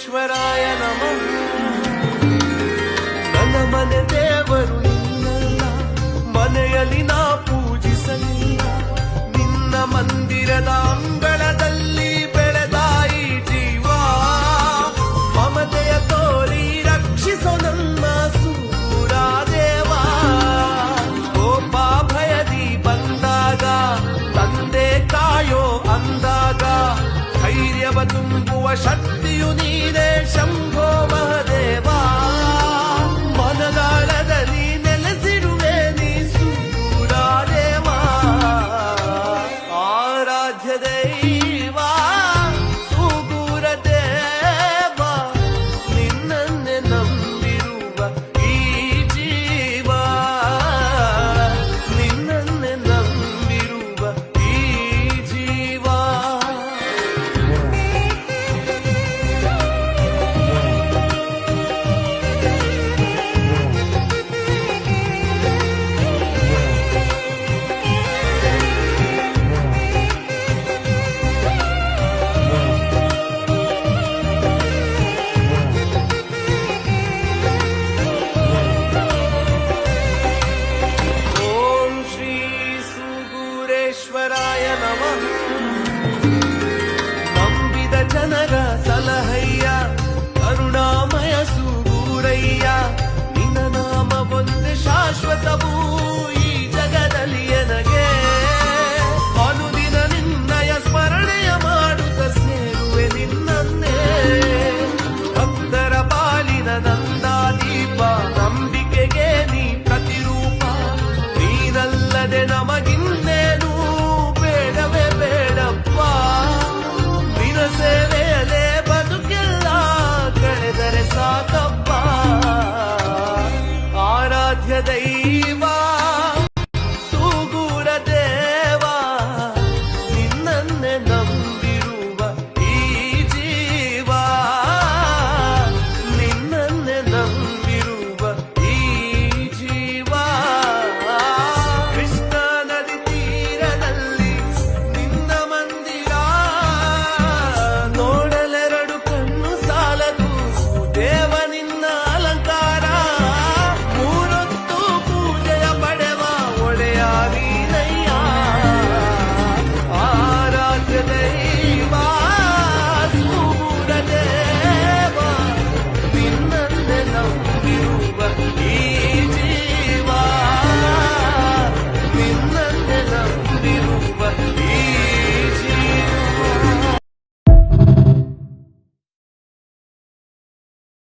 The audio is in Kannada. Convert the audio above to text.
ಸುಗೂರೇಶ್ವರಾಯ ನಮಃ. ನನ್ನ ಮನೆ ದೇವರು ನಿನ್ನಲ್ಲ, ಮನೆಯಲ್ಲಿ ನಾ ಪೂಜಿಸಲಿಲ್ಲ. ನಿನ್ನ ಮಂದಿರದ ಅಂಗಳದಲ್ಲಿ ಬೆಳೆದಾಯಿ ಜೀವ. ಮಮತೆಯ ತೋರಿ ರಕ್ಷಿಸೋ ನನ್ನ ಸೂರಾದೇವ. ಕೋಪ ಭಯದಿ ಬಂದಾಗ ತಂದೆ ಕಾಯೋ ಅಂದಾಗ ಧೈರ್ಯವ ತುಂಬುವ ಶಕ್ತಿಯು ನೀನೇ ಶಂಭೋ ಮಹದೇವ. ಮನದಾಳದಲ್ಲಿ ನೆಲೆಸಿರುವೆ ನೀ ಸೂರಾದೇವ. ಆರಾಧ್ಯ ದೈವ ಸುಗೂರ ದೇವ, ನಿನ್ನನ್ನೇ ನಂಬಿರುವ ಈ ಜೀವ. ನಿನ್ನನ್ನೇ ನಂಬಿರುವ ಈ ಜೀವ. ಓಂ ಶ್ರೀ ಸುಗೂರೇಶ್ವರಾಯ ನಮಃ. ನಂಬಿದ ಜನರ ಸಲಹಯ್ಯ, ಕರುಣಾಮಯ ಸುಗೂರಯ್ಯ. ನಿನ್ನ ನಾಮ ಒಂದೇ ಶಾಶ್ವತವೂ